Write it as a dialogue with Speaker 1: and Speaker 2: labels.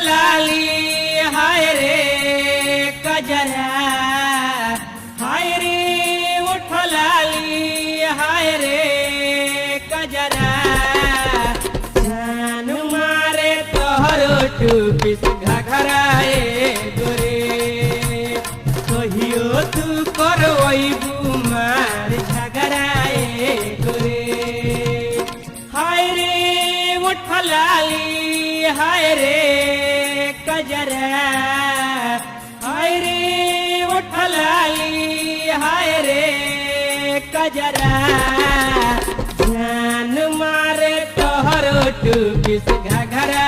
Speaker 1: लाली हाय रे कजरा, हाय रे उठ लाली हाय रे कजरा, जान मारे तोहरो टूपिस घघराए गोरे, कहियो तू करवैबू मार झगड़ाए गोरे। हाय रे उठ लाली हाय रे कजरा, हाय रे उठ लाली हाय रे कजरा, जान मारे तोहरो टूपिस घघरा